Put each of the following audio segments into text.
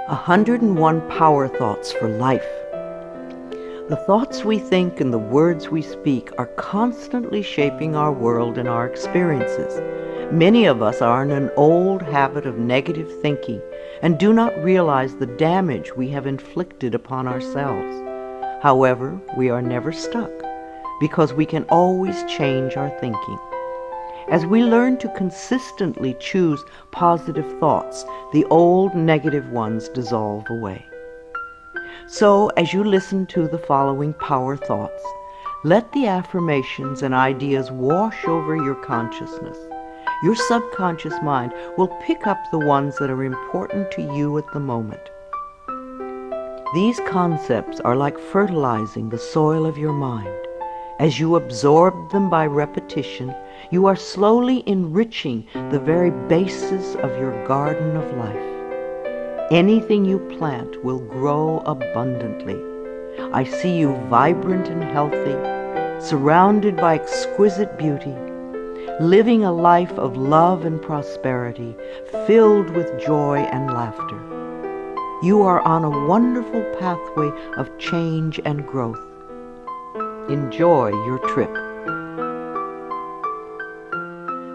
101 Power Thoughts for Life. The thoughts we think and the words we speak are constantly shaping our world and our experiences. Many of us are in an old habit of negative thinking and do not realize the damage we have inflicted upon ourselves. However, we are never stuck because we can always change our thinking. As we learn to consistently choose positive thoughts, the old negative ones dissolve away. So, as you listen to the following power thoughts, let the affirmations and ideas wash over your consciousness. Your subconscious mind will pick up the ones that are important to you at the moment. These concepts are like fertilizing the soil of your mind. As you absorb them by repetition, you are slowly enriching the very basis of your garden of life. Anything you plant will grow abundantly. I see you vibrant and healthy, surrounded by exquisite beauty, living a life of love and prosperity, filled with joy and laughter. You are on a wonderful pathway of change and growth. Enjoy your trip.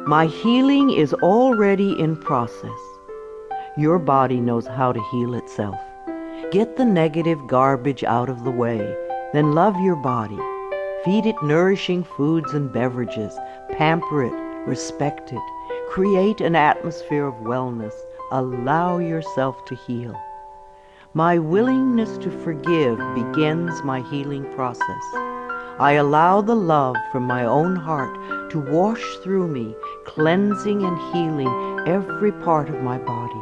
My healing is already in process. Your body knows how to heal itself. Get the negative garbage out of the way, then love your body. Feed it nourishing foods and beverages. Pamper it, respect it. Create an atmosphere of wellness. Allow yourself to heal. My willingness to forgive begins my healing process. I allow the love from my own heart to wash through me, cleansing and healing every part of my body.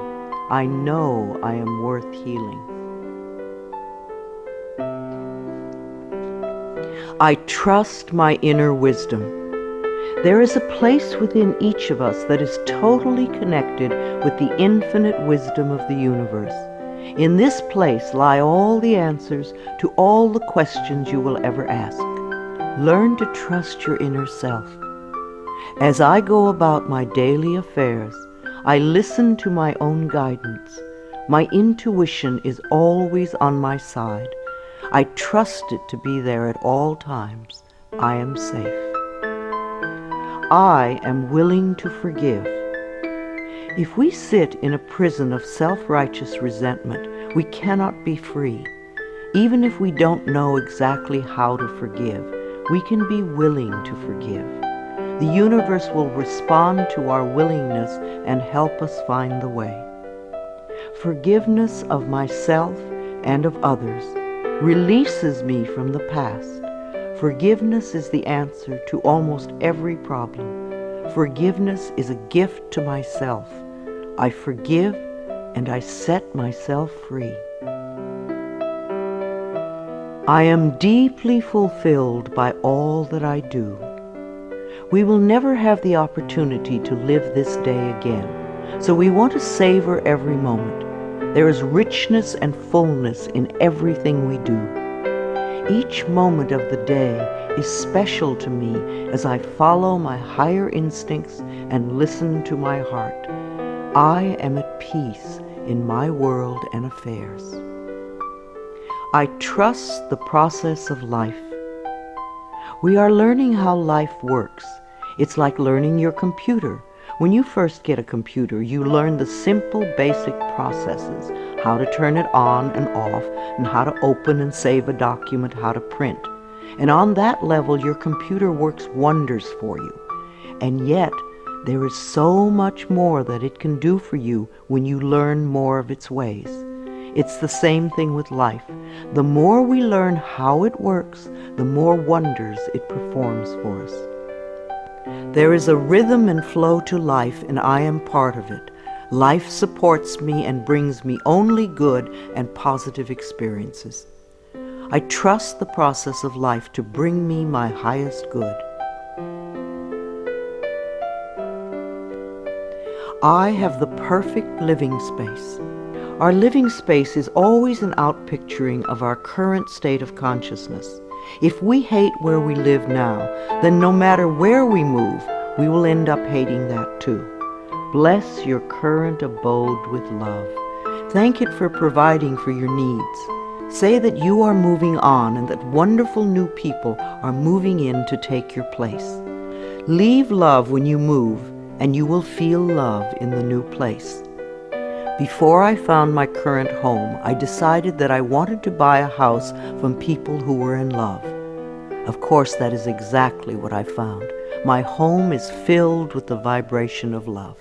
I know I am worth healing. I trust my inner wisdom. There is a place within each of us that is totally connected with the infinite wisdom of the universe. In this place lie all the answers to all the questions you will ever ask. Learn to trust your inner self. As I go about my daily affairs, I listen to my own guidance. My intuition is always on my side. I trust it to be there at all times. I am safe. I am willing to forgive. If we sit in a prison of self-righteous resentment, we cannot be free. Even if we don't know exactly how to forgive, we can be willing to forgive. The universe will respond to our willingness and help us find the way. Forgiveness of myself and of others releases me from the past. Forgiveness is the answer to almost every problem. Forgiveness is a gift to myself. I forgive and I set myself free. I am deeply fulfilled by all that I do. We will never have the opportunity to live this day again, so we want to savor every moment. There is richness and fullness in everything we do. Each moment of the day is special to me as I follow my higher instincts and listen to my heart. I am at peace in my world and affairs. I trust the process of life. We are learning how life works. It's like learning your computer. When you first get a computer, you learn the simple, basic processes, how to turn it on and off, and how to open and save a document, how to print. And on that level, your computer works wonders for you. And yet, there is so much more that it can do for you when you learn more of its ways. It's the same thing with life. The more we learn how it works, the more wonders it performs for us. There is a rhythm and flow to life, and I am part of it. Life supports me and brings me only good and positive experiences. I trust the process of life to bring me my highest good. I have the perfect living space. Our living space is always an outpicturing of our current state of consciousness. If we hate where we live now, then no matter where we move, we will end up hating that too. Bless your current abode with love. Thank it for providing for your needs. Say that you are moving on and that wonderful new people are moving in to take your place. Leave love when you move, and you will feel love in the new place. Before I found my current home, I decided that I wanted to buy a house from people who were in love. Of course, that is exactly what I found. My home is filled with the vibration of love.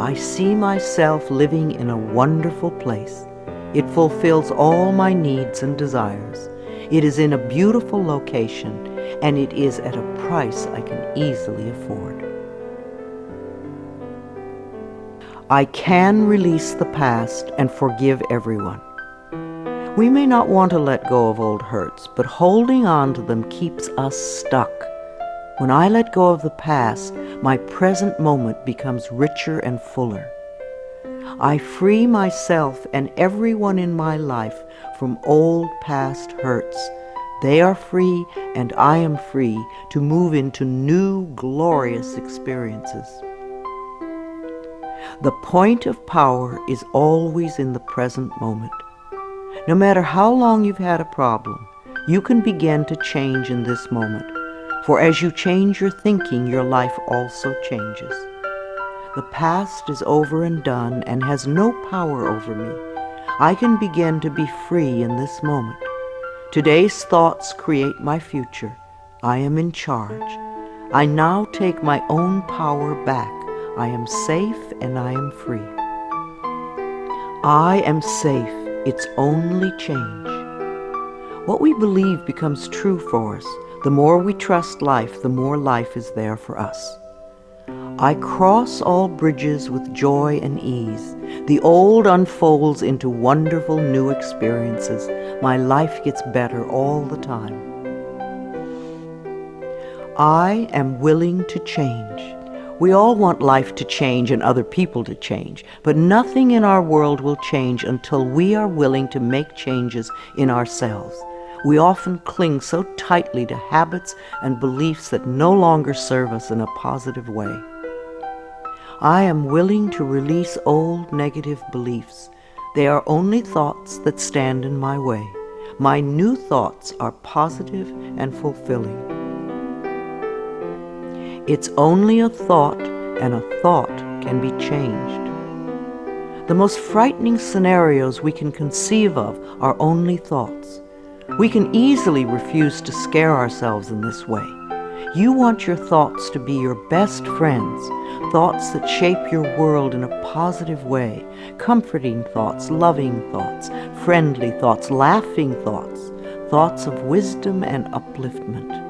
I see myself living in a wonderful place. It fulfills all my needs and desires. It is in a beautiful location, and it is at a price I can easily afford. I can release the past and forgive everyone. We may not want to let go of old hurts, but holding on to them keeps us stuck. When I let go of the past, my present moment becomes richer and fuller. I free myself and everyone in my life from old past hurts. They are free, and I am free to move into new, glorious experiences. The point of power is always in the present moment. No matter how long you've had a problem, you can begin to change in this moment. For as you change your thinking, your life also changes. The past is over and done and has no power over me. I can begin to be free in this moment. Today's thoughts create my future. I am in charge. I now take my own power back. I am safe and I am free. I am safe. It's only change. What we believe becomes true for us. The more we trust life, the more life is there for us. I cross all bridges with joy and ease. The old unfolds into wonderful new experiences. My life gets better all the time. I am willing to change. We all want life to change and other people to change, but nothing in our world will change until we are willing to make changes in ourselves. We often cling so tightly to habits and beliefs that no longer serve us in a positive way. I am willing to release old negative beliefs. They are only thoughts that stand in my way. My new thoughts are positive and fulfilling. It's only a thought, and a thought can be changed. The most frightening scenarios we can conceive of are only thoughts. We can easily refuse to scare ourselves in this way. You want your thoughts to be your best friends, thoughts that shape your world in a positive way, comforting thoughts, loving thoughts, friendly thoughts, laughing thoughts, thoughts of wisdom and upliftment.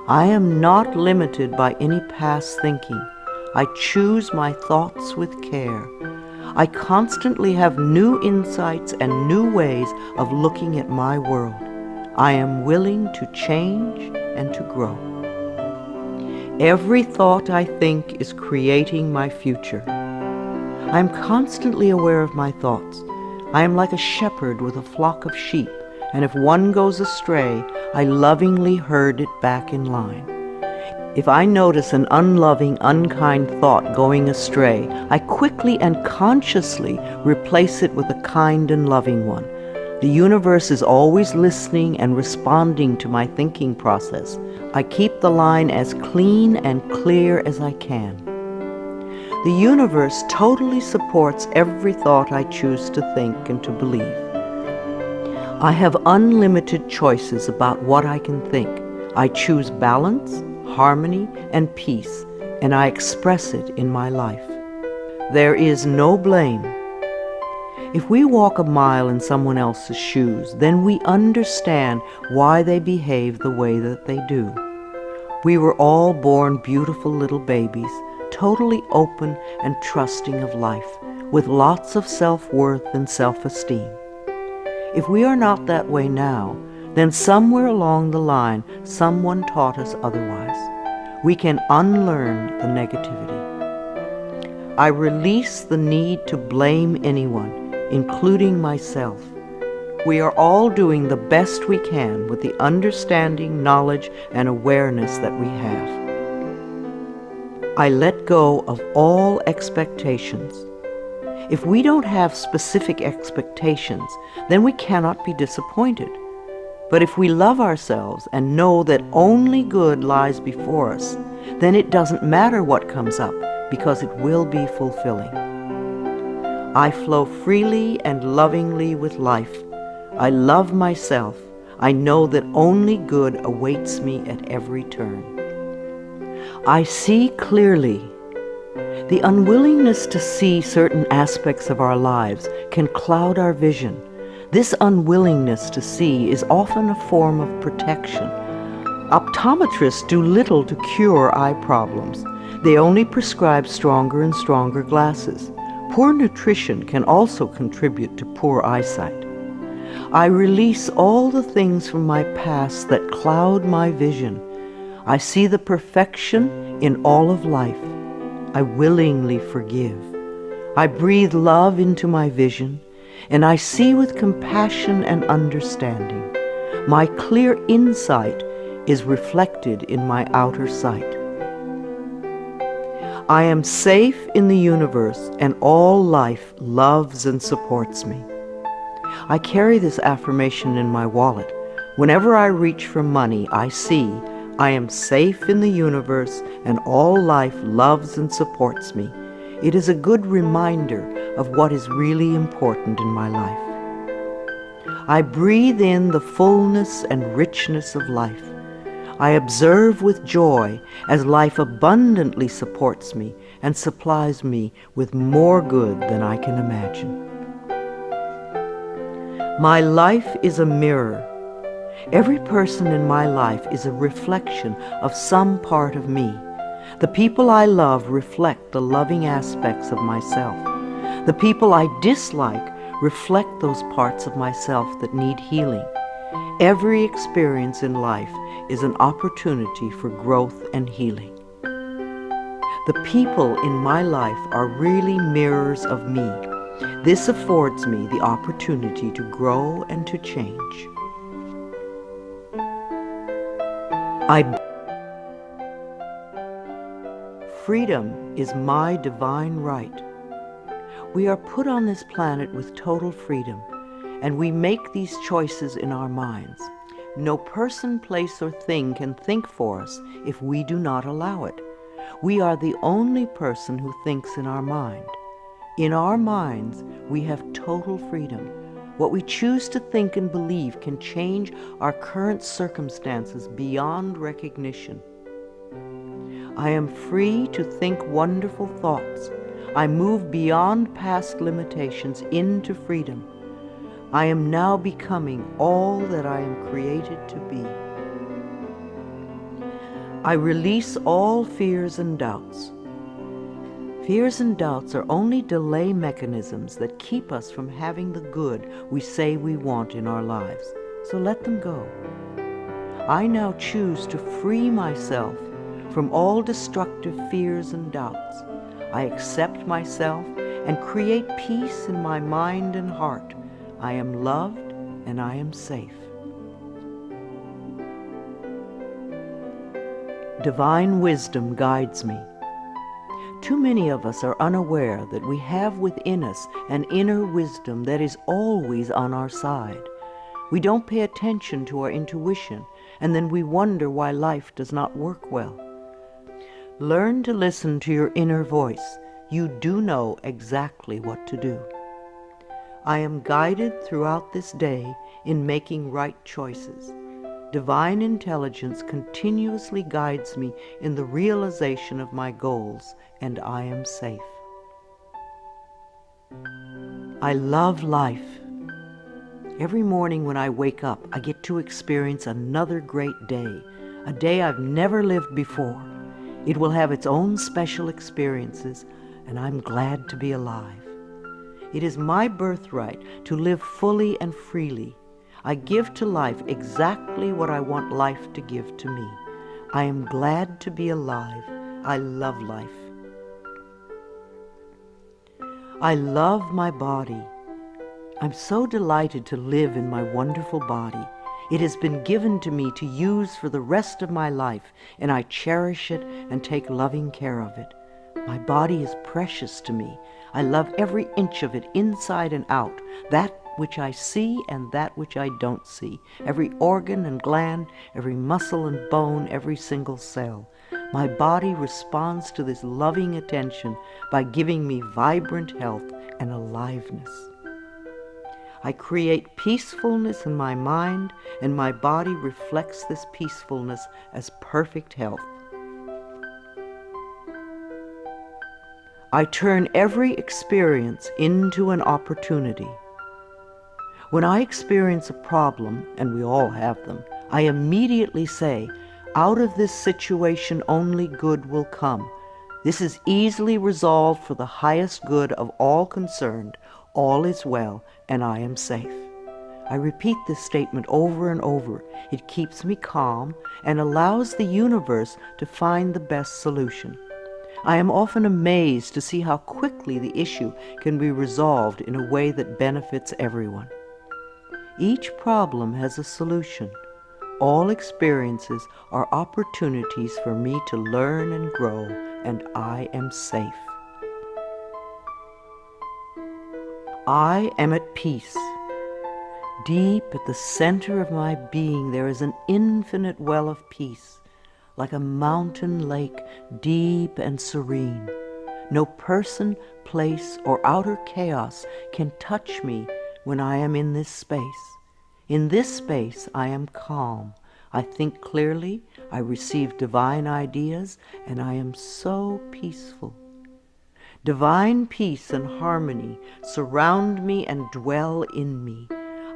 I am not limited by any past thinking. I choose my thoughts with care. I constantly have new insights and new ways of looking at my world. I am willing to change and to grow. Every thought I think is creating my future. I am constantly aware of my thoughts. I am like a shepherd with a flock of sheep, and if one goes astray, I lovingly herd it back in line. If I notice an unloving, unkind thought going astray, I quickly and consciously replace it with a kind and loving one. The universe is always listening and responding to my thinking process. I keep the line as clean and clear as I can. The universe totally supports every thought I choose to think and to believe. I have unlimited choices about what I can think. I choose balance, harmony, and peace, and I express it in my life. There is no blame. If we walk a mile in someone else's shoes, then we understand why they behave the way that they do. We were all born beautiful little babies, totally open and trusting of life, with lots of self-worth and self-esteem. If we are not that way now, then somewhere along the line, someone taught us otherwise. We can unlearn the negativity. I release the need to blame anyone, including myself. We are all doing the best we can with the understanding, knowledge, and awareness that we have. I let go of all expectations. If we don't have specific expectations, then we cannot be disappointed. But if we love ourselves and know that only good lies before us, then it doesn't matter what comes up, because it will be fulfilling. I flow freely and lovingly with life. I love myself. I know that only good awaits me at every turn. I see clearly. The unwillingness to see certain aspects of our lives can cloud our vision. This unwillingness to see is often a form of protection. Optometrists do little to cure eye problems. They only prescribe stronger and stronger glasses. Poor nutrition can also contribute to poor eyesight. I release all the things from my past that cloud my vision. I see the perfection in all of life. I willingly forgive. I breathe love into my vision, and I see with compassion and understanding. My clear insight is reflected in my outer sight. I am safe in the universe, and all life loves and supports me. I carry this affirmation in my wallet. Whenever I reach for money, I see I am safe in the universe, and all life loves and supports me. It is a good reminder of what is really important in my life. I breathe in the fullness and richness of life. I observe with joy as life abundantly supports me and supplies me with more good than I can imagine. My life is a mirror. Every person in my life is a reflection of some part of me. The people I love reflect the loving aspects of myself. The people I dislike reflect those parts of myself that need healing. Every experience in life is an opportunity for growth and healing. The people in my life are really mirrors of me. This affords me the opportunity to grow and to change. Freedom is my divine right. We are put on this planet with total freedom, and we make these choices in our minds. No person, place, or thing can think for us if we do not allow it. We are the only person who thinks in our mind. In our minds, we have total freedom. What we choose to think and believe can change our current circumstances beyond recognition. I am free to think wonderful thoughts. I move beyond past limitations into freedom. I am now becoming all that I am created to be. I release all fears and doubts. Fears and doubts are only delay mechanisms that keep us from having the good we say we want in our lives. So let them go. I now choose to free myself from all destructive fears and doubts. I accept myself and create peace in my mind and heart. I am loved and I am safe. Divine wisdom guides me. Too many of us are unaware that we have within us an inner wisdom that is always on our side. We don't pay attention to our intuition, and then we wonder why life does not work well. Learn to listen to your inner voice. You do know exactly what to do. I am guided throughout this day in making right choices. Divine intelligence continuously guides me in the realization of my goals, and I am safe. I love life. Every morning when I wake up, I get to experience another great day, a day I've never lived before. It will have its own special experiences, and I'm glad to be alive. It is my birthright to live fully and freely. I give to life exactly what I want life to give to me. I am glad to be alive. I love life. I love my body. I'm so delighted to live in my wonderful body. It has been given to me to use for the rest of my life, and I cherish it and take loving care of it. My body is precious to me. I love every inch of it, inside and out, that which I see and that which I don't see, every organ and gland, every muscle and bone, every single cell. My body responds to this loving attention by giving me vibrant health and aliveness. I create peacefulness in my mind, and my body reflects this peacefulness as perfect health. I turn every experience into an opportunity. When I experience a problem, and we all have them, I immediately say, out of this situation only good will come. This is easily resolved for the highest good of all concerned. All is well, and I am safe. I repeat this statement over and over. It keeps me calm and allows the universe to find the best solution. I am often amazed to see how quickly the issue can be resolved in a way that benefits everyone. Each problem has a solution. All experiences are opportunities for me to learn and grow, and I am safe. I am at peace. Deep at the center of my being there is an infinite well of peace, like a mountain lake, deep and serene. No person, place, or outer chaos can touch me when I am in this space. In this space I am calm. I think clearly, I receive divine ideas, and I am so peaceful. Divine peace and harmony surround me and dwell in me.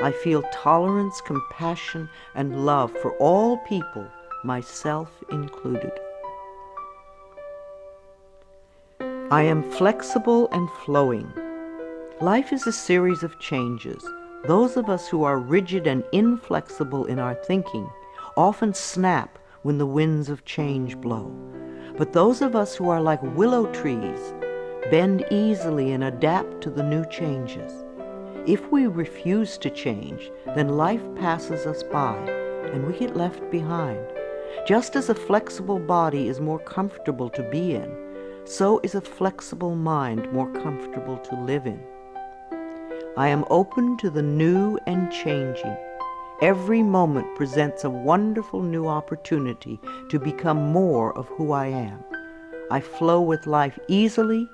I feel tolerance, compassion, and love for all people, myself included. I am flexible and flowing. Life is a series of changes. Those of us who are rigid and inflexible in our thinking often snap when the winds of change blow. But those of us who are like willow trees bend easily and adapt to the new changes. If we refuse to change, then life passes us by and we get left behind. Just as a flexible body is more comfortable to be in, so is a flexible mind more comfortable to live in. I am open to the new and changing. Every moment presents a wonderful new opportunity to become more of who I am. I flow with life easily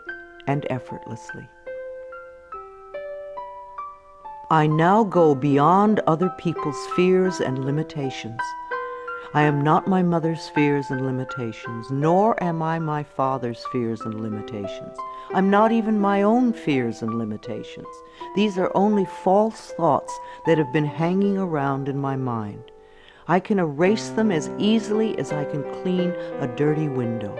and effortlessly. I now go beyond other people's fears and limitations. I am not my mother's fears and limitations, nor am I my father's fears and limitations. I'm not even my own fears and limitations. These are only false thoughts that have been hanging around in my mind. I can erase them as easily as I can clean a dirty window.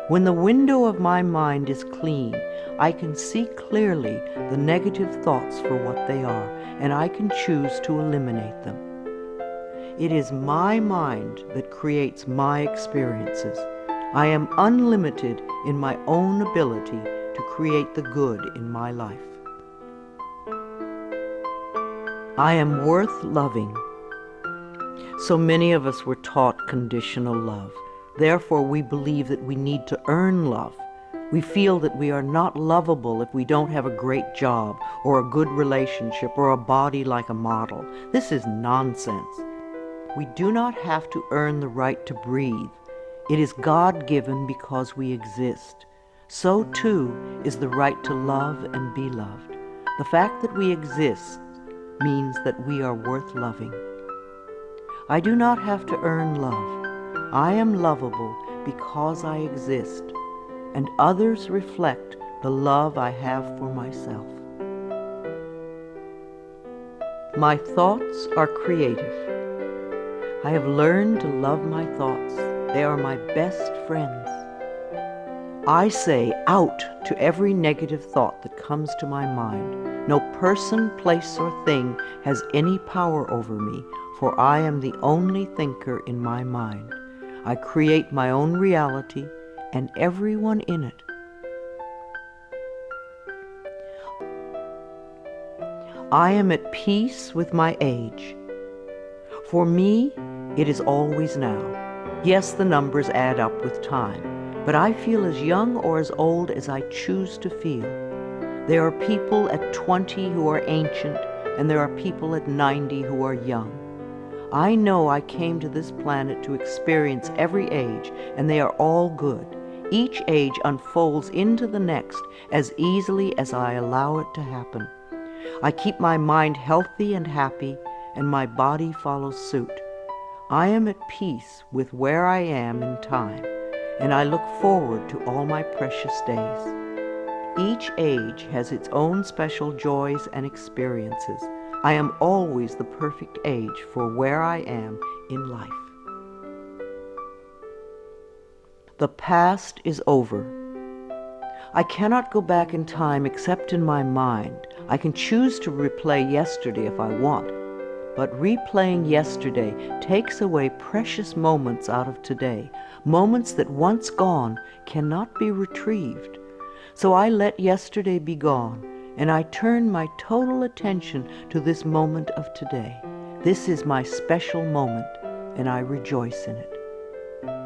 When the window of my mind is clean, I can see clearly the negative thoughts for what they are, and I can choose to eliminate them. It is my mind that creates my experiences. I am unlimited in my own ability to create the good in my life. I am worth loving. So many of us were taught conditional love. Therefore, we believe that we need to earn love. We feel that we are not lovable if we don't have a great job or a good relationship or a body like a model. This is nonsense. We do not have to earn the right to breathe. It is God-given because we exist. So too is the right to love and be loved. The fact that we exist means that we are worth loving. I do not have to earn love. I am lovable because I exist, and others reflect the love I have for myself. My thoughts are creative. I have learned to love my thoughts. They are my best friends. I say out to every negative thought that comes to my mind. No person, place, or thing has any power over me, for I am the only thinker in my mind. I create my own reality and everyone in it. I am at peace with my age. For me, it is always now. Yes, the numbers add up with time, but I feel as young or as old as I choose to feel. There are people at 20 who are ancient, and there are people at 90 who are young. I know I came to this planet to experience every age, and they are all good. Each age unfolds into the next as easily as I allow it to happen. I keep my mind healthy and happy, and my body follows suit. I am at peace with where I am in time, and I look forward to all my precious days. Each age has its own special joys and experiences. I am always the perfect age for where I am in life. The past is over. I cannot go back in time except in my mind. I can choose to replay yesterday if I want, but replaying yesterday takes away precious moments out of today, moments that once gone cannot be retrieved. So I let yesterday be gone, and I turn my total attention to this moment of today. This is my special moment, and I rejoice in it.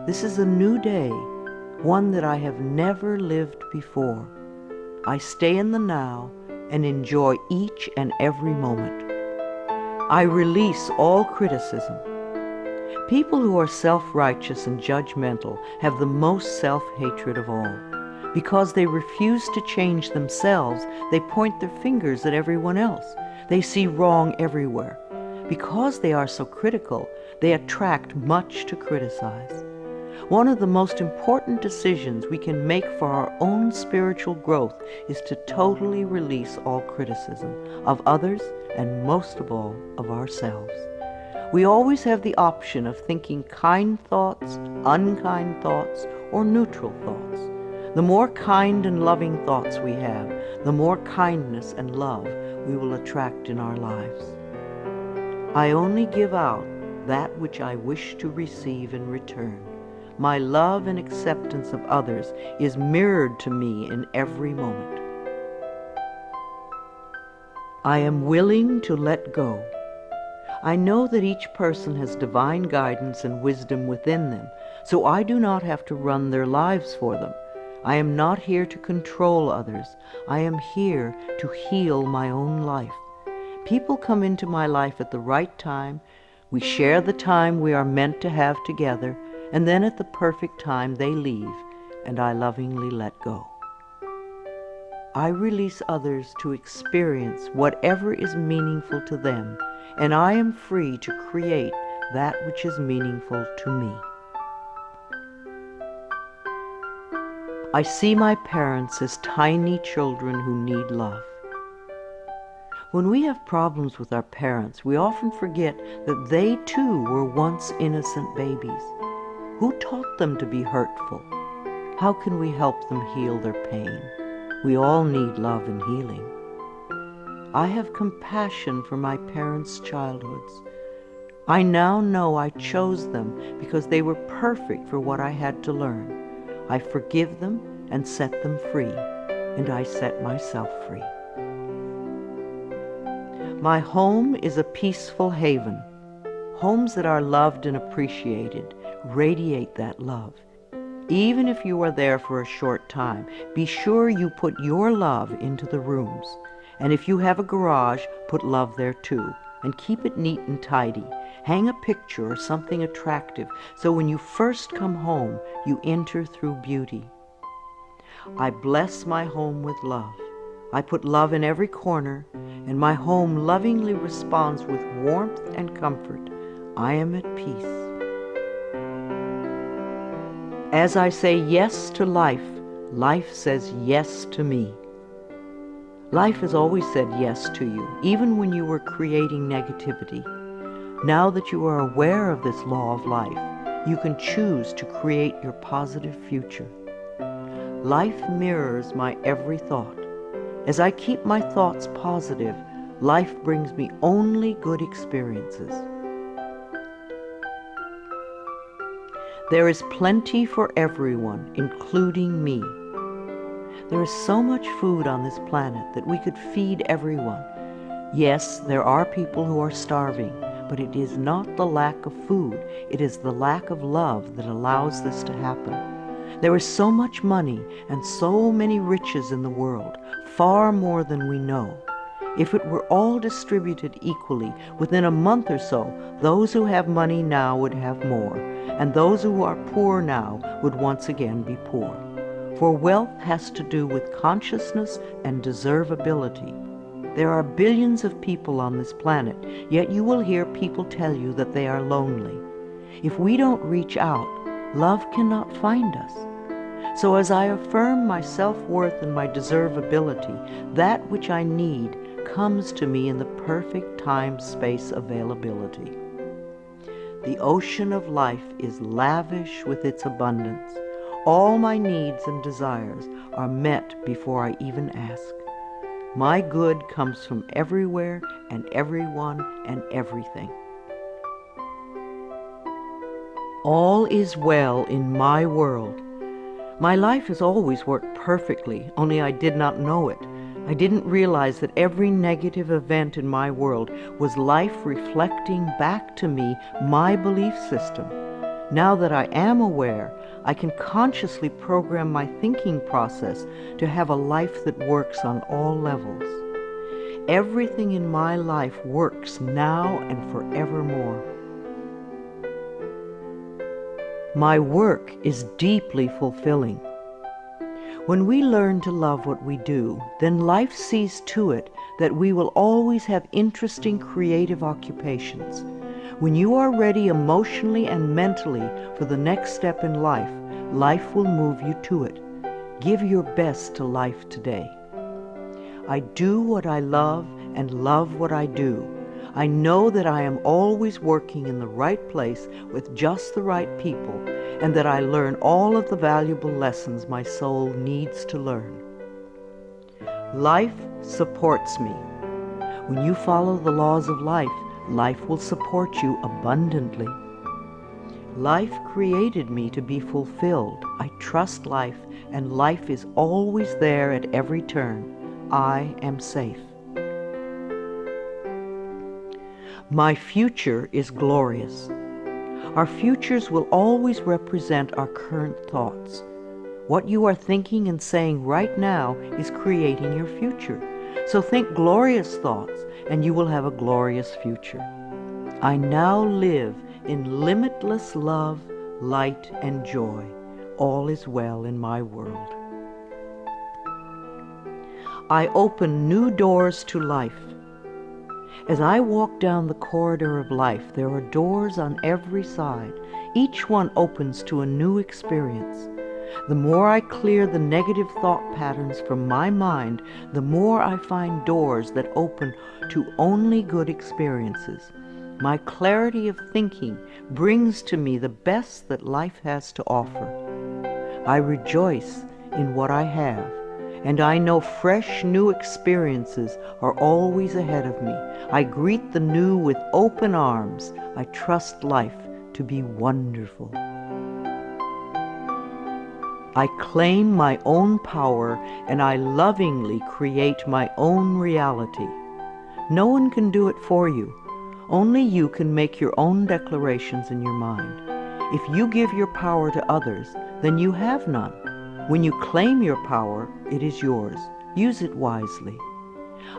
This is a new day, one that I have never lived before. I stay in the now and enjoy each and every moment. I release all criticism. People who are self-righteous and judgmental have the most self-hatred of all. Because they refuse to change themselves, they point their fingers at everyone else. They see wrong everywhere. Because they are so critical, they attract much to criticize. One of the most important decisions we can make for our own spiritual growth is to totally release all criticism of others and most of all of ourselves. We always have the option of thinking kind thoughts, unkind thoughts, or neutral thoughts. The more kind and loving thoughts we have, the more kindness and love we will attract in our lives. I only give out that which I wish to receive in return. My love and acceptance of others is mirrored to me in every moment. I am willing to let go. I know that each person has divine guidance and wisdom within them, so I do not have to run their lives for them. I am not here to control others. I am here to heal my own life. People come into my life at the right time. We share the time we are meant to have together, and then at the perfect time they leave, and I lovingly let go. I release others to experience whatever is meaningful to them, and I am free to create that which is meaningful to me. I see my parents as tiny children who need love. When we have problems with our parents, we often forget that they too were once innocent babies. Who taught them to be hurtful? How can we help them heal their pain? We all need love and healing. I have compassion for my parents' childhoods. I now know I chose them because they were perfect for what I had to learn. I forgive them and set them free, and I set myself free. My home is a peaceful haven. Homes that are loved and appreciated radiate that love. Even if you are there for a short time, be sure you put your love into the rooms. And if you have a garage, put love there too, and keep it neat and tidy. Hang a picture or something attractive so when you first come home, you enter through beauty. I bless my home with love. I put love in every corner, and my home lovingly responds with warmth and comfort. I am at peace. As I say yes to life, life says yes to me. Life has always said yes to you, even when you were creating negativity. Now that you are aware of this law of life, you can choose to create your positive future. Life mirrors my every thought. As I keep my thoughts positive, life brings me only good experiences. There is plenty for everyone, including me. There is so much food on this planet that we could feed everyone. Yes, there are people who are starving, but it is not the lack of food, it is the lack of love that allows this to happen. There is so much money and so many riches in the world, far more than we know. If it were all distributed equally, within a month or so, those who have money now would have more, and those who are poor now would once again be poor. For wealth has to do with consciousness and deservability. There are billions of people on this planet, yet you will hear people tell you that they are lonely. If we don't reach out, love cannot find us. So as I affirm my self-worth and my deservability, that which I need comes to me in the perfect time-space availability. The ocean of life is lavish with its abundance. All my needs and desires are met before I even ask. My good comes from everywhere and everyone and everything. All is well in my world. My life has always worked perfectly, only I did not know it. I didn't realize that every negative event in my world was life reflecting back to me my belief system. Now that I am aware, I can consciously program my thinking process to have a life that works on all levels. Everything in my life works now and forevermore. My work is deeply fulfilling. When we learn to love what we do, then life sees to it that we will always have interesting creative occupations. When you are ready emotionally and mentally for the next step in life, life will move you to it. Give your best to life today. I do what I love and love what I do. I know that I am always working in the right place with just the right people, and that I learn all of the valuable lessons my soul needs to learn. Life supports me. When you follow the laws of life, life will support you abundantly. Life created me to be fulfilled. I trust life, and life is always there at every turn. I am safe. My future is glorious. Our futures will always represent our current thoughts. What you are thinking and saying right now is creating your future. So think glorious thoughts, and you will have a glorious future. I now live in limitless love, light, and joy. All is well in my world. I open new doors to life. As I walk down the corridor of life, there are doors on every side. Each one opens to a new experience. The more I clear the negative thought patterns from my mind, the more I find doors that open to only good experiences. My clarity of thinking brings to me the best that life has to offer. I rejoice in what I have, and I know fresh new experiences are always ahead of me. I greet the new with open arms. I trust life to be wonderful. I claim my own power, and I lovingly create my own reality. No one can do it for you. Only you can make your own declarations in your mind. If you give your power to others, then you have none. When you claim your power, it is yours. Use it wisely.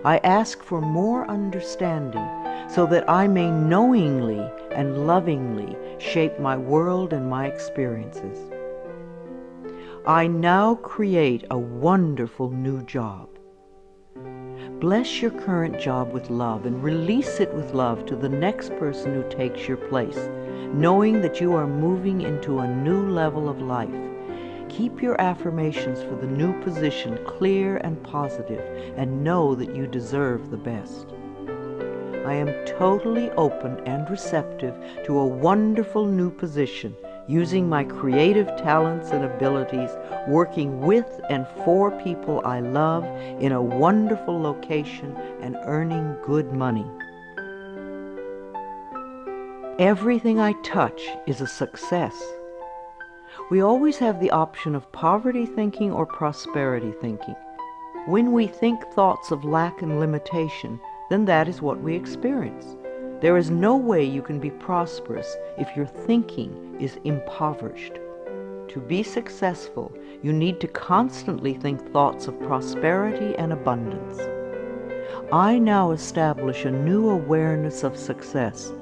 I ask for more understanding so that I may knowingly and lovingly shape my world and my experiences. I now create a wonderful new job. Bless your current job with love and release it with love to the next person who takes your place, knowing that you are moving into a new level of life. Keep your affirmations for the new position clear and positive, and know that you deserve the best. I am totally open and receptive to a wonderful new position, using my creative talents and abilities, working with and for people I love in a wonderful location, and earning good money. Everything I touch is a success. We always have the option of poverty thinking or prosperity thinking. When we think thoughts of lack and limitation, then that is what we experience. There is no way you can be prosperous if your thinking is impoverished. To be successful, you need to constantly think thoughts of prosperity and abundance. I now establish a new awareness of success.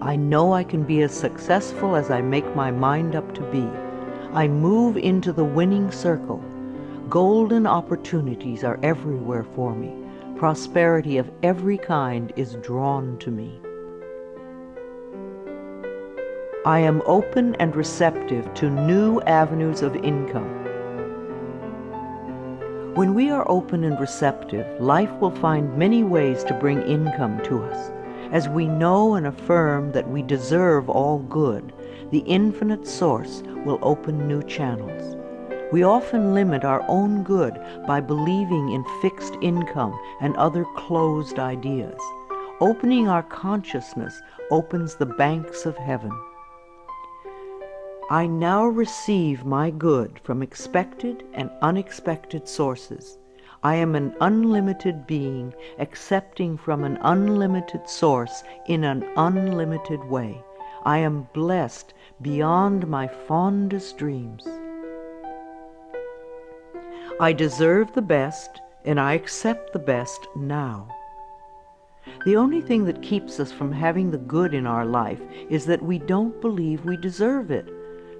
I know I can be as successful as I make my mind up to be. I move into the winning circle. Golden opportunities are everywhere for me. Prosperity of every kind is drawn to me. I am open and receptive to new avenues of income. When we are open and receptive, life will find many ways to bring income to us. As we know and affirm that we deserve all good, the infinite source will open new channels. We often limit our own good by believing in fixed income and other closed ideas. Opening our consciousness opens the banks of heaven. I now receive my good from expected and unexpected sources. I am an unlimited being, accepting from an unlimited source in an unlimited way. I am blessed beyond my fondest dreams. I deserve the best, and I accept the best now. The only thing that keeps us from having the good in our life is that we don't believe we deserve it.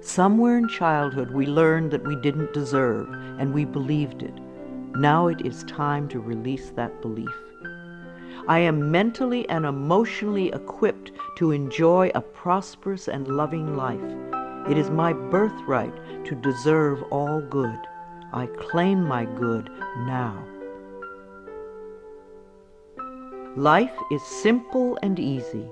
Somewhere in childhood we learned that we didn't deserve, and we believed it. Now it is time to release that belief. I am mentally and emotionally equipped to enjoy a prosperous and loving life. It is my birthright to deserve all good. I claim my good now. Life is simple and easy.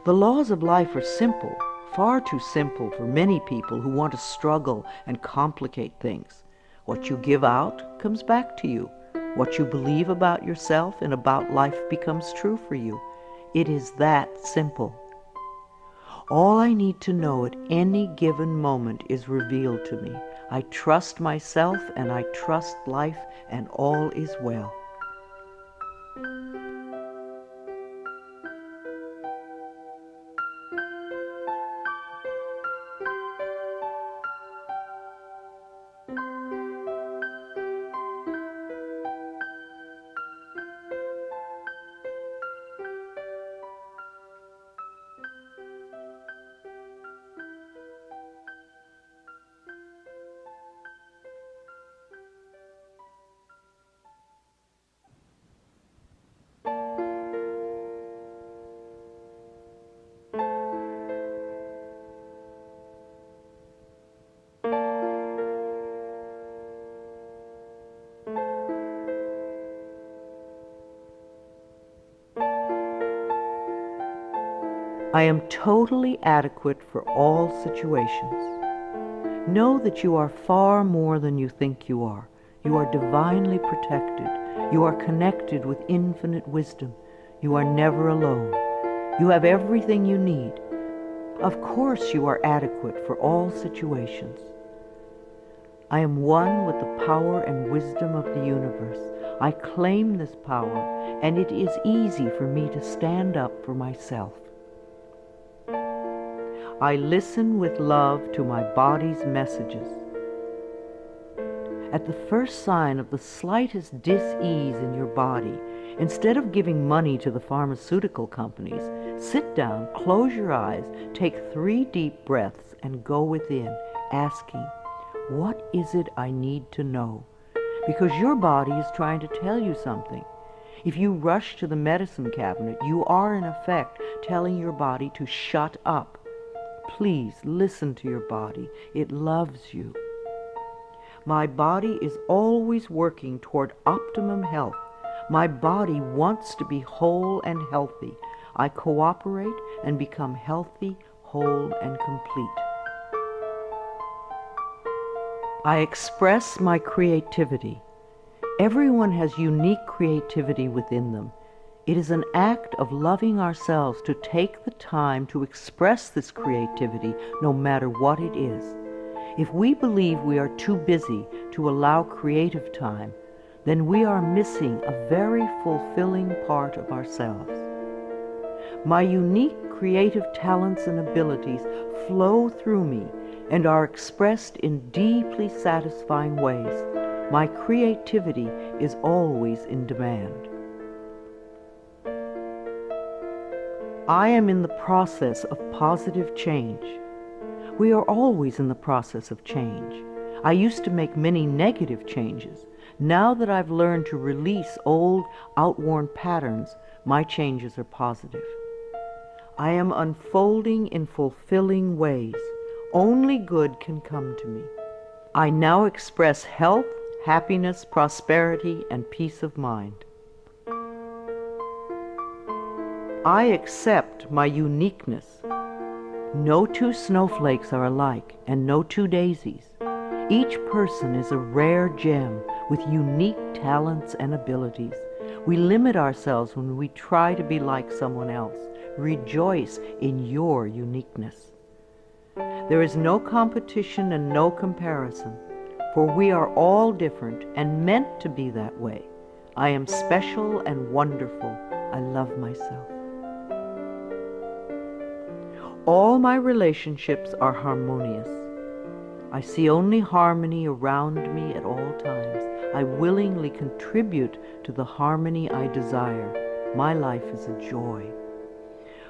The laws of life are simple. Far too simple for many people who want to struggle and complicate things. What you give out comes back to you. What you believe about yourself and about life becomes true for you. It is that simple. All I need to know at any given moment is revealed to me. I trust myself and I trust life, and all is well. I am totally adequate for all situations. Know that you are far more than you think you are. You are divinely protected. You are connected with infinite wisdom. You are never alone. You have everything you need. Of course you are adequate for all situations. I am one with the power and wisdom of the universe. I claim this power, and it is easy for me to stand up for myself. I listen with love to my body's messages. At the first sign of the slightest dis-ease in your body, instead of giving money to the pharmaceutical companies, sit down, close your eyes, take 3 deep breaths, and go within, asking, what is it I need to know? Because your body is trying to tell you something. If you rush to the medicine cabinet, you are in effect telling your body to shut up. Please listen to your body. It loves you. My body is always working toward optimum health. My body wants to be whole and healthy. I cooperate and become healthy, whole, and complete. I express my creativity. Everyone has unique creativity within them. It is an act of loving ourselves to take the time to express this creativity, no matter what it is. If we believe we are too busy to allow creative time, then we are missing a very fulfilling part of ourselves. My unique creative talents and abilities flow through me and are expressed in deeply satisfying ways. My creativity is always in demand. I am in the process of positive change. We are always in the process of change. I used to make many negative changes. Now that I've learned to release old, outworn patterns, my changes are positive. I am unfolding in fulfilling ways. Only good can come to me. I now express health, happiness, prosperity, and peace of mind. I accept my uniqueness. No two snowflakes are alike, and no two daisies. Each person is a rare gem with unique talents and abilities. We limit ourselves when we try to be like someone else. Rejoice in your uniqueness. There is no competition and no comparison, for we are all different and meant to be that way. I am special and wonderful. I love myself. All my relationships are harmonious. I see only harmony around me at all times. I willingly contribute to the harmony I desire. My life is a joy.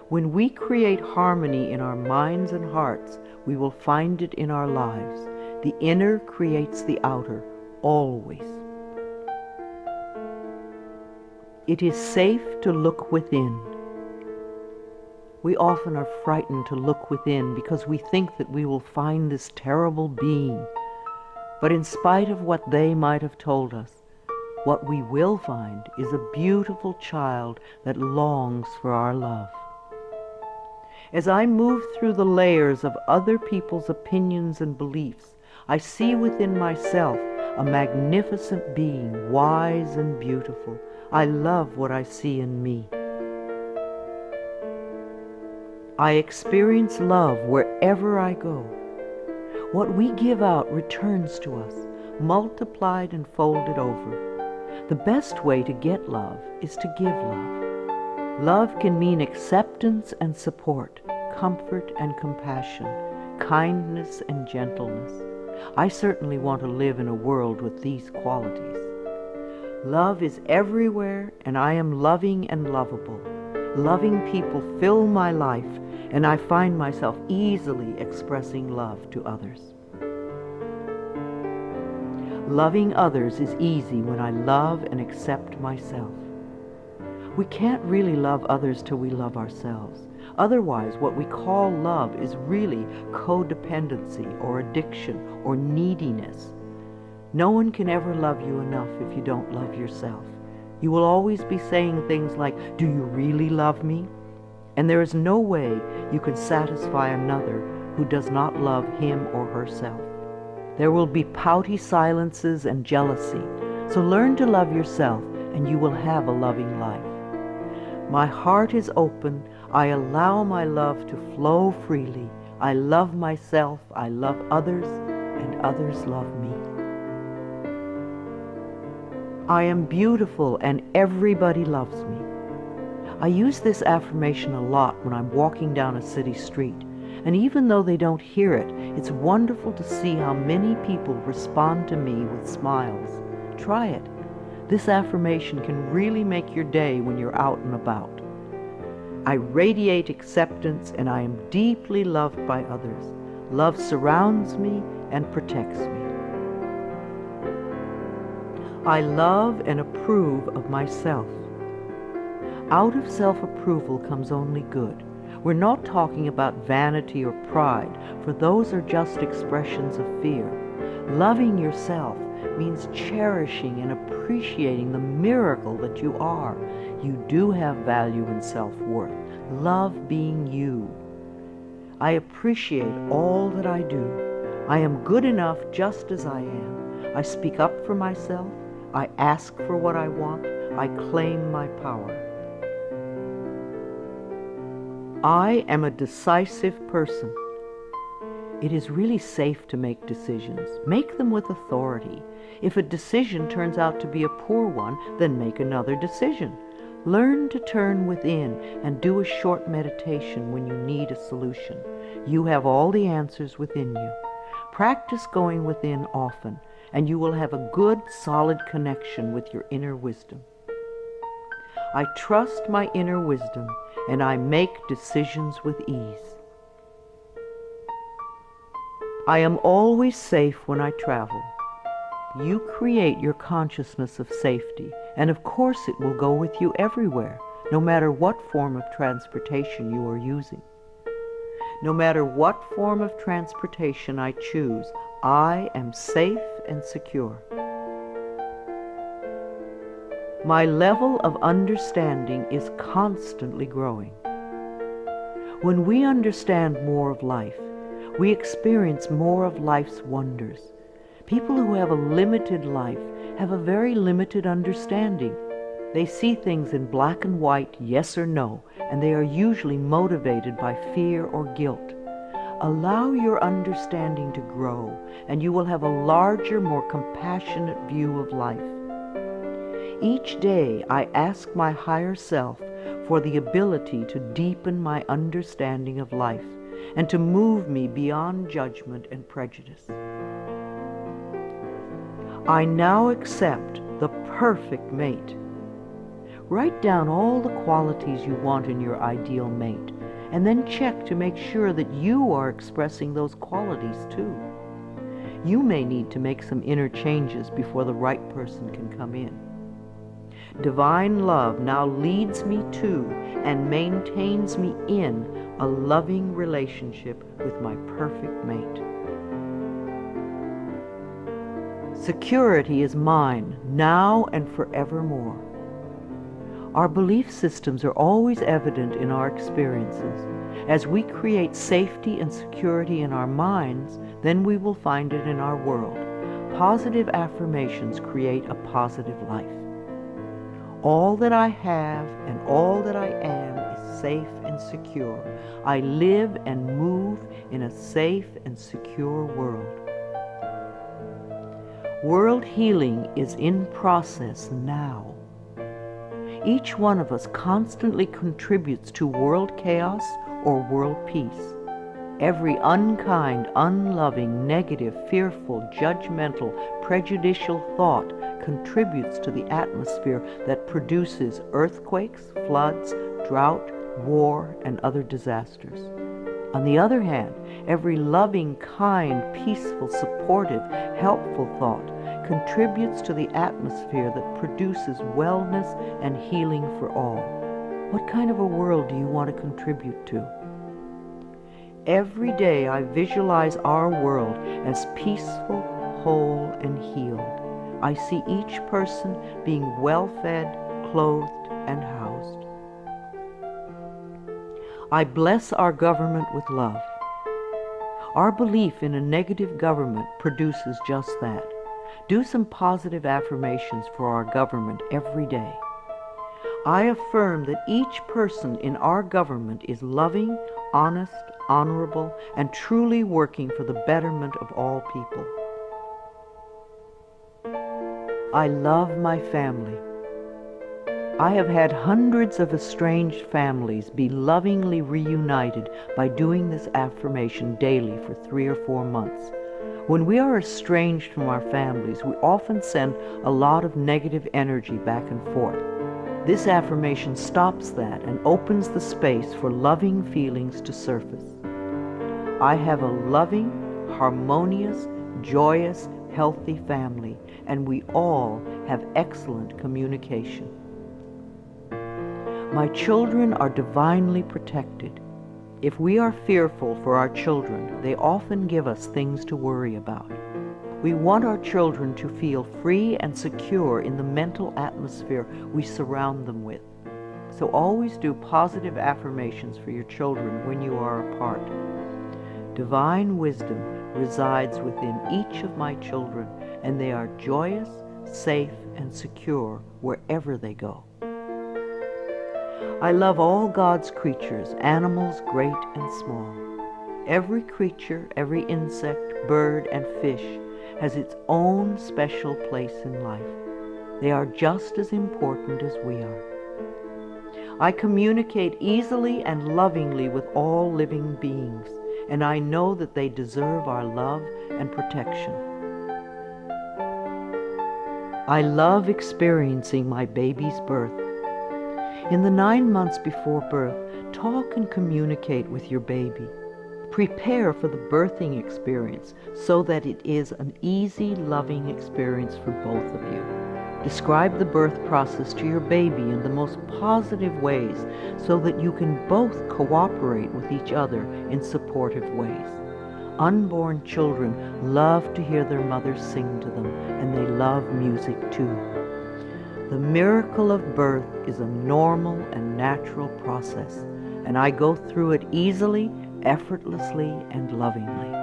When we create harmony in our minds and hearts, we will find it in our lives. The inner creates the outer, always. It is safe to look within. We often are frightened to look within because we think that we will find this terrible being. But in spite of what they might have told us, what we will find is a beautiful child that longs for our love. As I move through the layers of other people's opinions and beliefs, I see within myself a magnificent being, wise and beautiful. I love what I see in me. I experience love wherever I go. What we give out returns to us, multiplied and folded over. The best way to get love is to give love. Love can mean acceptance and support, comfort and compassion, kindness and gentleness. I certainly want to live in a world with these qualities. Love is everywhere, and I am loving and lovable. Loving people fill my life, and I find myself easily expressing love to others. Loving others is easy when I love and accept myself. We can't really love others till we love ourselves. Otherwise, what we call love is really codependency or addiction or neediness. No one can ever love you enough if you don't love yourself. You will always be saying things like, "Do you really love me?" And there is no way you can satisfy another who does not love him or herself. There will be pouty silences and jealousy. So learn to love yourself and you will have a loving life. My heart is open. I allow my love to flow freely. I love myself, I love others, and others love me. I am beautiful and everybody loves me. I use this affirmation a lot when I'm walking down a city street, and even though they don't hear it, it's wonderful to see how many people respond to me with smiles. Try it. This affirmation can really make your day when you're out and about. I radiate acceptance and I am deeply loved by others. Love surrounds me and protects me. I love and approve of myself. Out of self-approval comes only good. We're not talking about vanity or pride, for those are just expressions of fear. Loving yourself means cherishing and appreciating the miracle that you are. You do have value and self-worth. Love being you. I appreciate all that I do. I am good enough just as I am. I speak up for myself. I ask for what I want. I claim my power. I am a decisive person. It is really safe to make decisions. Make them with authority. If a decision turns out to be a poor one, then make another decision. Learn to turn within and do a short meditation when you need a solution. You have all the answers within you. Practice going within often, and you will have a good, solid connection with your inner wisdom. I trust my inner wisdom, and I make decisions with ease. I am always safe when I travel. You create your consciousness of safety, and of course it will go with you everywhere, no matter what form of transportation you are using. No matter what form of transportation I choose, I am safe and secure. My level of understanding is constantly growing. When we understand more of life, we experience more of life's wonders. People who have a limited life have a very limited understanding. They see things in black and white, yes or no, and they are usually motivated by fear or guilt. Allow your understanding to grow, and you will have a larger, more compassionate view of life. Each day I ask my higher self for the ability to deepen my understanding of life and to move me beyond judgment and prejudice. I now accept the perfect mate. Write down all the qualities you want in your ideal mate, and then check to make sure that you are expressing those qualities too. You may need to make some inner changes before the right person can come in. Divine love now leads me to and maintains me in a loving relationship with my perfect mate. Security is mine, now and forevermore. Our belief systems are always evident in our experiences. As we create safety and security in our minds, then we will find it in our world. Positive affirmations create a positive life. All that I have and all that I am is safe and secure. I live and move in a safe and secure world. World healing is in process now. Each one of us constantly contributes to world chaos or world peace. Every unkind, unloving, negative, fearful, judgmental, prejudicial thought contributes to the atmosphere that produces earthquakes, floods, drought, war, and other disasters. On the other hand, every loving, kind, peaceful, supportive, helpful thought contributes to the atmosphere that produces wellness and healing for all. What kind of a world do you want to contribute to? Every day I visualize our world as peaceful, whole, and healed. I see each person being well-fed, clothed, and housed. I bless our government with love. Our belief in a negative government produces just that. Do some positive affirmations for our government every day. I affirm that each person in our government is loving, honest, honorable, and truly working for the betterment of all people. I love my family. I have had hundreds of estranged families be lovingly reunited by doing this affirmation daily for 3 or 4 months. When we are estranged from our families, we often send a lot of negative energy back and forth. This affirmation stops that and opens the space for loving feelings to surface. I have a loving, harmonious, joyous, healthy family, and we all have excellent communication. My children are divinely protected. If we are fearful for our children, they often give us things to worry about. We want our children to feel free and secure in the mental atmosphere we surround them with. So always do positive affirmations for your children when you are apart. Divine wisdom resides within each of my children, and they are joyous, safe, and secure wherever they go. I love all God's creatures, animals great and small. Every creature, every insect, bird, and fish has its own special place in life. They are just as important as we are. I communicate easily and lovingly with all living beings, and I know that they deserve our love and protection. I love experiencing my baby's birth. In the 9 months before birth, talk and communicate with your baby. Prepare for the birthing experience so that it is an easy, loving experience for both of you. Describe the birth process to your baby in the most positive ways so that you can both cooperate with each other in supportive ways. Unborn children love to hear their mothers sing to them, and they love music too. The miracle of birth is a normal and natural process, and I go through it easily, effortlessly, and lovingly.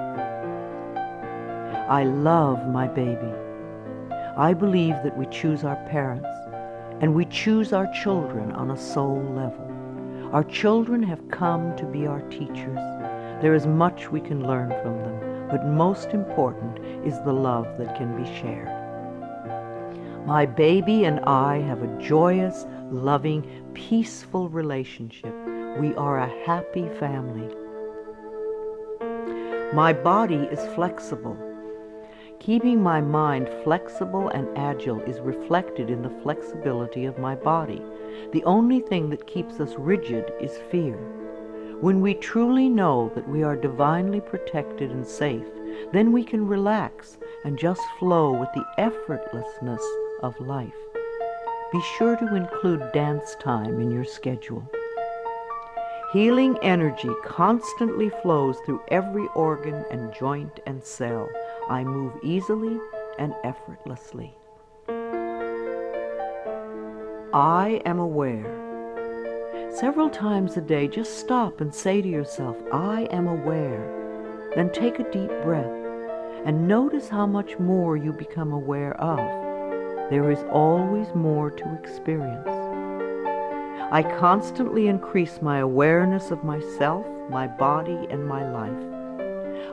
I love my baby. I believe that we choose our parents, and we choose our children on a soul level. Our children have come to be our teachers. There is much we can learn from them, but most important is the love that can be shared. My baby and I have a joyous, loving, peaceful relationship. We are a happy family. My body is flexible. Keeping my mind flexible and agile is reflected in the flexibility of my body. The only thing that keeps us rigid is fear. When we truly know that we are divinely protected and safe, then we can relax and just flow with the effortlessness of life. Be sure to include dance time in your schedule. Healing energy constantly flows through every organ and joint and cell. I move easily and effortlessly. I am aware. Several times a day, just stop and say to yourself, I am aware. Then take a deep breath and notice how much more you become aware of. There is always more to experience. I constantly increase my awareness of myself, my body, and my life.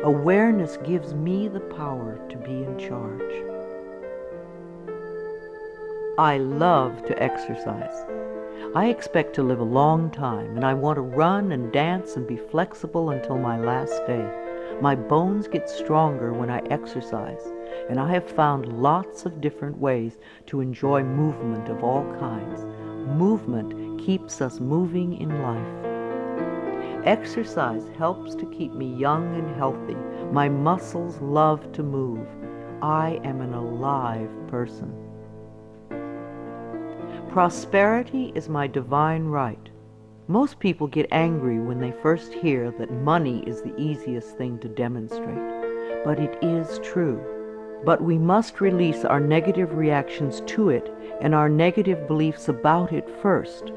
Awareness gives me the power to be in charge. I love to exercise. I expect to live a long time, and I want to run and dance and be flexible until my last day. My bones get stronger when I exercise, and I have found lots of different ways to enjoy movement of all kinds. Movement keeps us moving in life. Exercise helps to keep me young and healthy. My muscles love to move. I am an alive person. Prosperity is my divine right. Most people get angry when they first hear that money is the easiest thing to demonstrate. But it is true. But we must release our negative reactions to it and our negative beliefs about it first.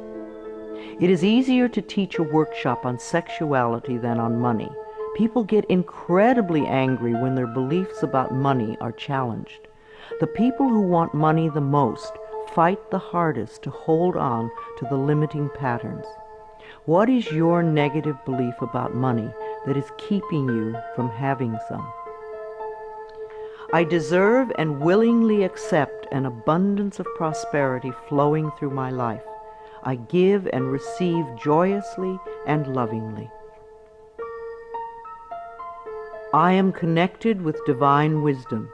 It is easier to teach a workshop on sexuality than on money. People get incredibly angry when their beliefs about money are challenged. The people who want money the most fight the hardest to hold on to the limiting patterns. What is your negative belief about money that is keeping you from having some? I deserve and willingly accept an abundance of prosperity flowing through my life. I give and receive joyously and lovingly. I am connected with divine wisdom.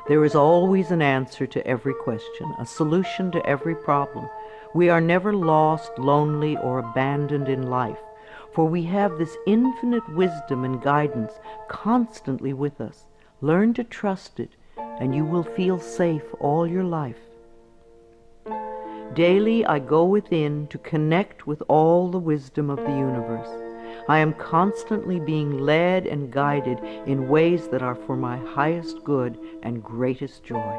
There is always an answer to every question, a solution to every problem. We are never lost, lonely, or abandoned in life, for we have this infinite wisdom and guidance constantly with us. Learn to trust it, and you will feel safe all your life. Daily I go within to connect with all the wisdom of the universe. I am constantly being led and guided in ways that are for my highest good and greatest joy.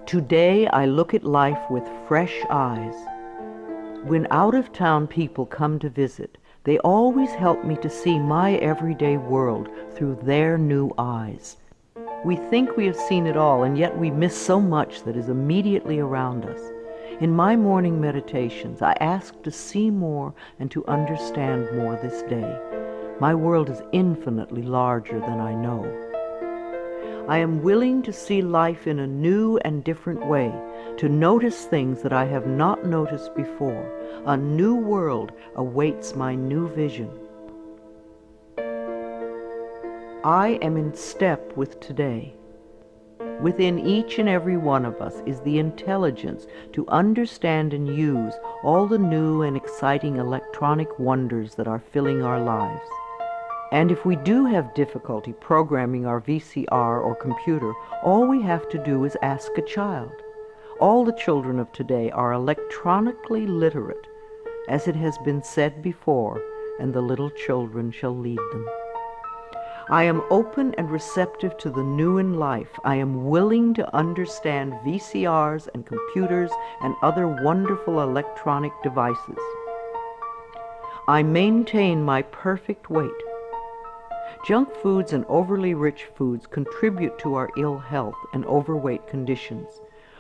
Today I look at life with fresh eyes. When out-of-town people come to visit, they always help me to see my everyday world through their new eyes. We think we have seen it all, and yet we miss so much that is immediately around us. In my morning meditations, I ask to see more and to understand more this day. My world is infinitely larger than I know. I am willing to see life in a new and different way, to notice things that I have not noticed before. A new world awaits my new vision. I am in step with today. Within each and every one of us is the intelligence to understand and use all the new and exciting electronic wonders that are filling our lives. And if we do have difficulty programming our VCR or computer, all we have to do is ask a child. All the children of today are electronically literate, as it has been said before, and the little children shall lead them. I am open and receptive to the new in life. I am willing to understand VCRs and computers and other wonderful electronic devices. I maintain my perfect weight. Junk foods and overly rich foods contribute to our ill health and overweight conditions.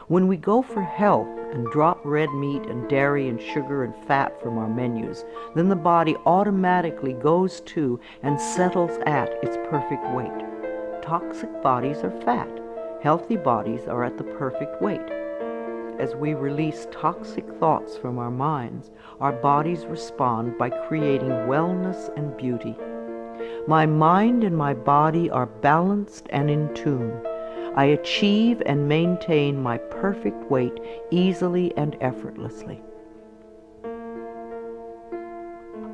When we go for health and drop red meat and dairy and sugar and fat from our menus, then the body automatically goes to and settles at its perfect weight. Toxic bodies are fat. Healthy bodies are at the perfect weight. As we release toxic thoughts from our minds, our bodies respond by creating wellness and beauty. My mind and my body are balanced and in tune. I achieve and maintain my perfect weight easily and effortlessly.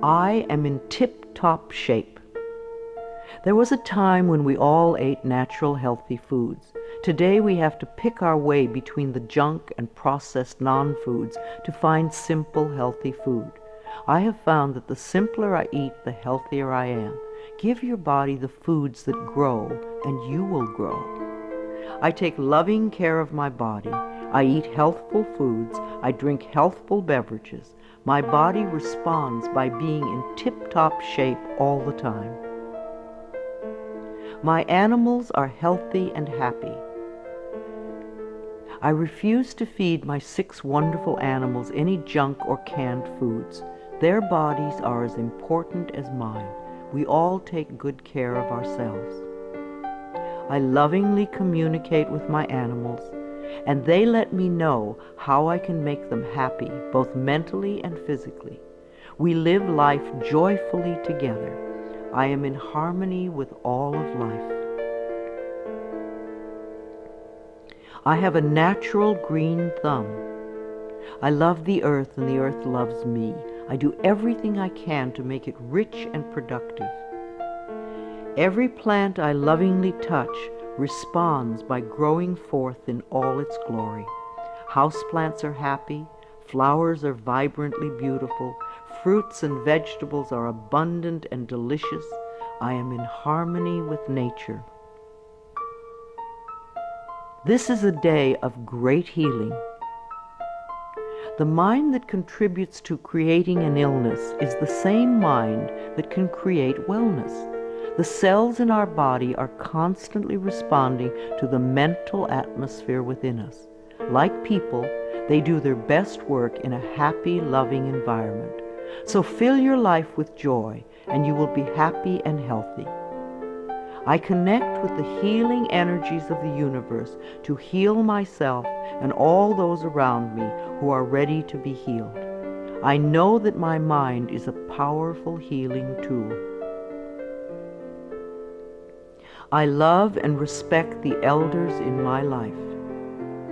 I am in tip-top shape. There was a time when we all ate natural, healthy foods. Today we have to pick our way between the junk and processed non-foods to find simple, healthy food. I have found that the simpler I eat, the healthier I am. Give your body the foods that grow, and you will grow. I take loving care of my body. I eat healthful foods. I drink healthful beverages. My body responds by being in tip-top shape all the time. My animals are healthy and happy. I refuse to feed my 6 wonderful animals any junk or canned foods. Their bodies are as important as mine. We all take good care of ourselves. I lovingly communicate with my animals, and they let me know how I can make them happy, both mentally and physically. We live life joyfully together. I am in harmony with all of life. I have a natural green thumb. I love the earth and the earth loves me. I do everything I can to make it rich and productive. Every plant I lovingly touch responds by growing forth in all its glory. Houseplants are happy, flowers are vibrantly beautiful, fruits and vegetables are abundant and delicious. I am in harmony with nature. This is a day of great healing. The mind that contributes to creating an illness is the same mind that can create wellness. The cells in our body are constantly responding to the mental atmosphere within us. Like people, they do their best work in a happy, loving environment. So fill your life with joy, and you will be happy and healthy. I connect with the healing energies of the universe to heal myself and all those around me who are ready to be healed. I know that my mind is a powerful healing tool. I love and respect the elders in my life.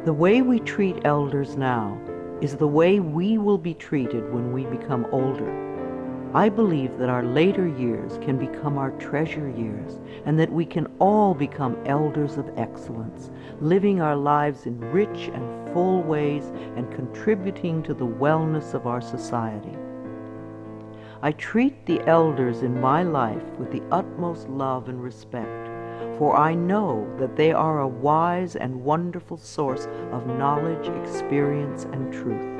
The way we treat elders now is the way we will be treated when we become older. I believe that our later years can become our treasure years, and that we can all become elders of excellence, living our lives in rich and full ways and contributing to the wellness of our society. I treat the elders in my life with the utmost love and respect, for I know that they are a wise and wonderful source of knowledge, experience, and truth.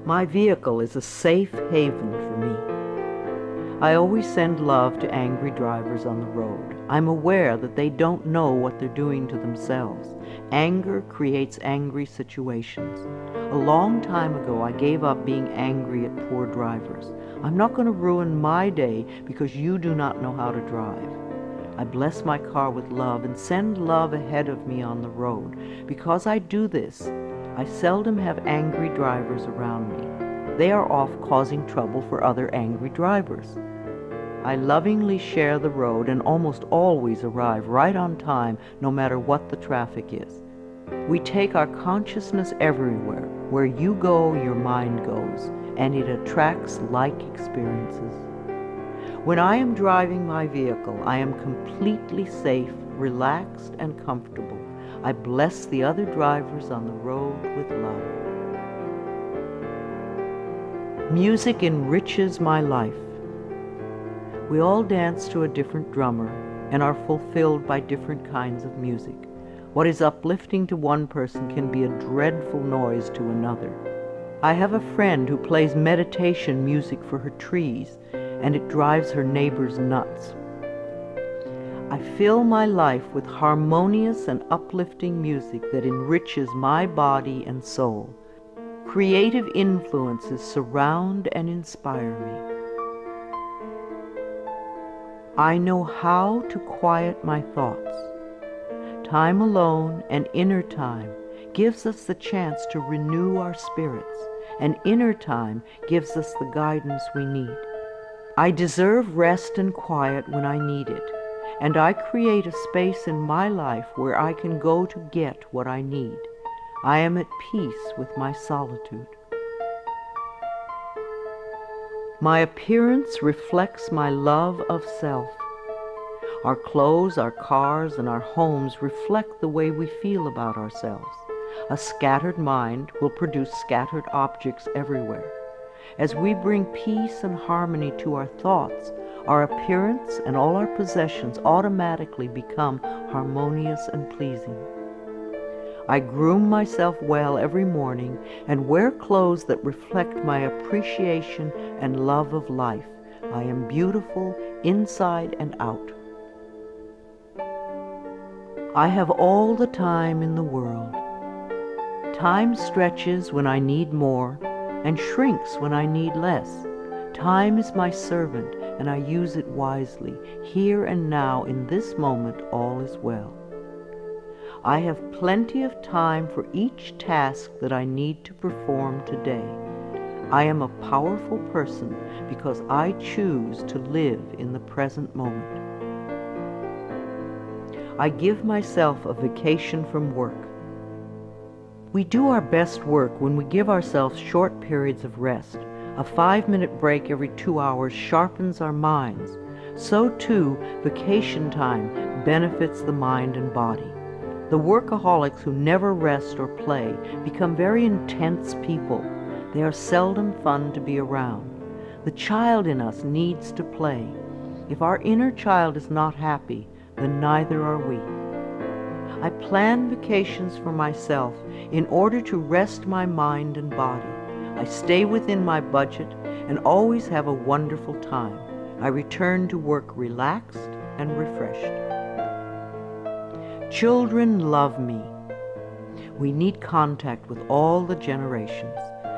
My vehicle is a safe haven for me. I always send love to angry drivers on the road. I'm aware that they don't know what they're doing to themselves. Anger creates angry situations. A long time ago, I gave up being angry at poor drivers. I'm not going to ruin my day because you do not know how to drive. I bless my car with love and send love ahead of me on the road. Because I do this, I seldom have angry drivers around me. They are off causing trouble for other angry drivers. I lovingly share the road and almost always arrive right on time, no matter what the traffic is. We take our consciousness everywhere. Where you go, your mind goes, and it attracts like experiences. When I am driving my vehicle, I am completely safe, relaxed, and comfortable. I bless the other drivers on the road with love. Music enriches my life. We all dance to a different drummer and are fulfilled by different kinds of music. What is uplifting to one person can be a dreadful noise to another. I have a friend who plays meditation music for her trees, and it drives her neighbors nuts. I fill my life with harmonious and uplifting music that enriches my body and soul. Creative influences surround and inspire me. I know how to quiet my thoughts. Time alone and inner time gives us the chance to renew our spirits, and inner time gives us the guidance we need. I deserve rest and quiet when I need it, and I create a space in my life where I can go to get what I need. I am at peace with my solitude. My appearance reflects my love of self. Our clothes, our cars, and our homes reflect the way we feel about ourselves. A scattered mind will produce scattered objects everywhere. As we bring peace and harmony to our thoughts, our appearance and all our possessions automatically become harmonious and pleasing. I groom myself well every morning and wear clothes that reflect my appreciation and love of life. I am beautiful inside and out. I have all the time in the world. Time stretches when I need more and shrinks when I need less. Time is my servant, and I use it wisely. Here and now, in this moment, all is well. I have plenty of time for each task that I need to perform today. I am a powerful person because I choose to live in the present moment. I give myself a vacation from work. We do our best work when we give ourselves short periods of rest. A 5-minute break every 2 hours sharpens our minds. So too, vacation time benefits the mind and body. The workaholics who never rest or play become very intense people. They are seldom fun to be around. The child in us needs to play. If our inner child is not happy, then neither are we. I plan vacations for myself in order to rest my mind and body. I stay within my budget and always have a wonderful time. I return to work relaxed and refreshed. Children love me. We need contact with all the generations.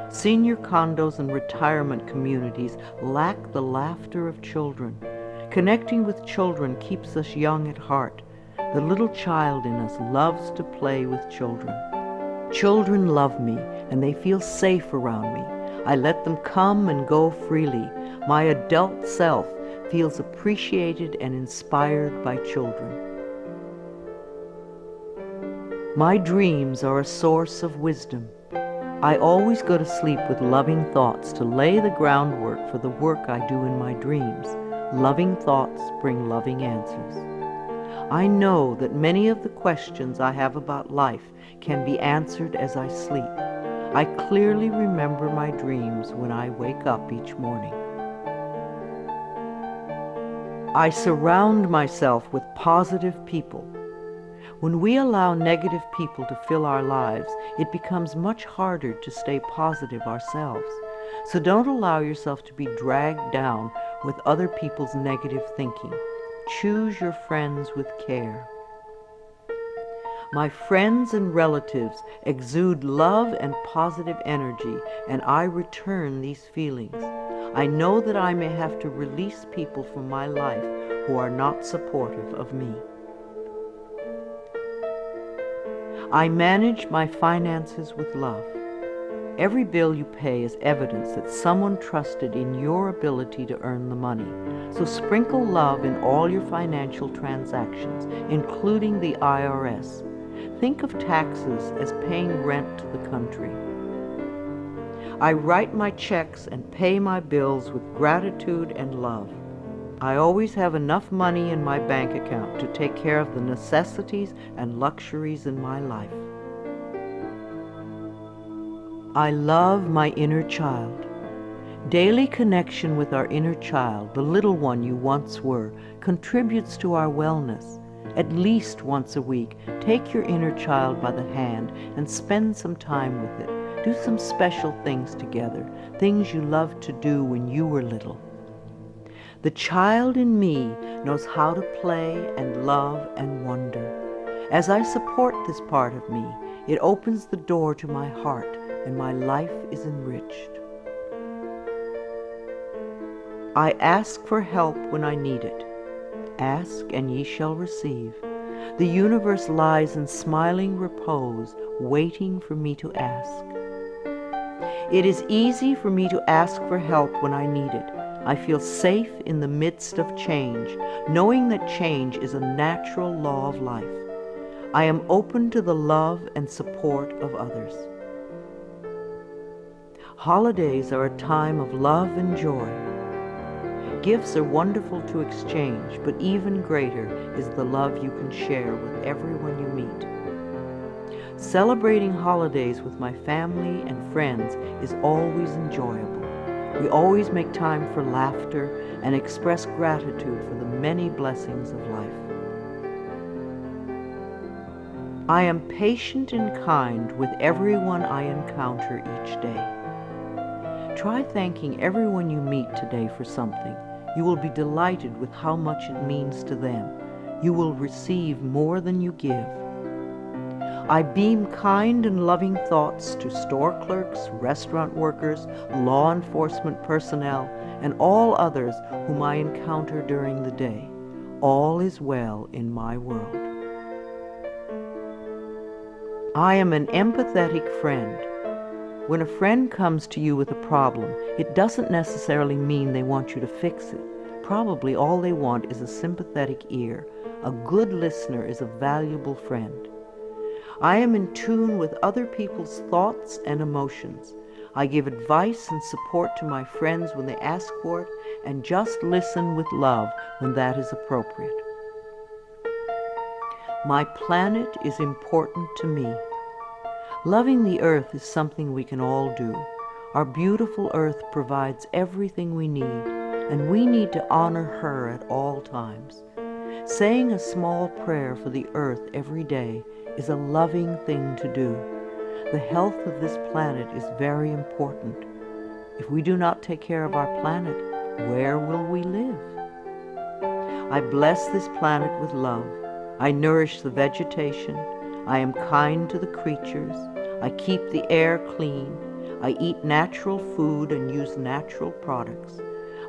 Senior condos and retirement communities lack the laughter of children. Connecting with children keeps us young at heart. The little child in us loves to play with children. Children love me, and they feel safe around me. I let them come and go freely. My adult self feels appreciated and inspired by children. My dreams are a source of wisdom. I always go to sleep with loving thoughts to lay the groundwork for the work I do in my dreams. Loving thoughts bring loving answers. I know that many of the questions I have about life can be answered as I sleep. I clearly remember my dreams when I wake up each morning. I surround myself with positive people. When we allow negative people to fill our lives, it becomes much harder to stay positive ourselves. So don't allow yourself to be dragged down with other people's negative thinking. Choose your friends with care. My friends and relatives exude love and positive energy, and I return these feelings. I know that I may have to release people from my life who are not supportive of me. I manage my finances with love. Every bill you pay is evidence that someone trusted in your ability to earn the money. So sprinkle love in all your financial transactions, including the IRS. Think of taxes as paying rent to the country. I write my checks and pay my bills with gratitude and love. I always have enough money in my bank account to take care of the necessities and luxuries in my life. I love my inner child. Daily connection with our inner child, the little one you once were, contributes to our wellness. At least once a week, take your inner child by the hand and spend some time with it. Do some special things together, things you loved to do when you were little. The child in me knows how to play and love and wonder. As I support this part of me, it opens the door to my heart, and my life is enriched. I ask for help when I need it. Ask, and ye shall receive. The universe lies in smiling repose, waiting for me to ask. It is easy for me to ask for help when I need it. I feel safe in the midst of change, knowing that change is a natural law of life. I am open to the love and support of others. Holidays are a time of love and joy. Gifts are wonderful to exchange, but even greater is the love you can share with everyone you meet. Celebrating holidays with my family and friends is always enjoyable. We always make time for laughter and express gratitude for the many blessings of life. I am patient and kind with everyone I encounter each day. Try thanking everyone you meet today for something. You will be delighted with how much it means to them. You will receive more than you give. I beam kind and loving thoughts to store clerks, restaurant workers, law enforcement personnel, and all others whom I encounter during the day. All is well in my world. I am an empathetic friend. When a friend comes to you with a problem, it doesn't necessarily mean they want you to fix it. Probably all they want is a sympathetic ear. A good listener is a valuable friend. I am in tune with other people's thoughts and emotions. I give advice and support to my friends when they ask for it, and just listen with love when that is appropriate. My planet is important to me. Loving the earth is something we can all do. Our beautiful earth provides everything we need, and we need to honor her at all times. Saying a small prayer for the earth every day is a loving thing to do. The health of this planet is very important. If we do not take care of our planet, where will we live? I bless this planet with love. I nourish the vegetation. I am kind to the creatures. I keep the air clean. I eat natural food and use natural products.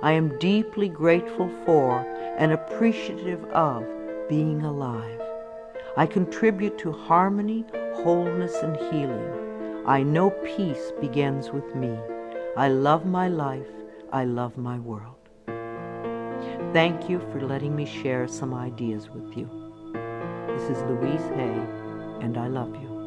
I am deeply grateful for and appreciative of being alive. I contribute to harmony, wholeness, and healing. I know peace begins with me. I love my life. I love my world. Thank you for letting me share some ideas with you. This is Louise Hay, and I love you.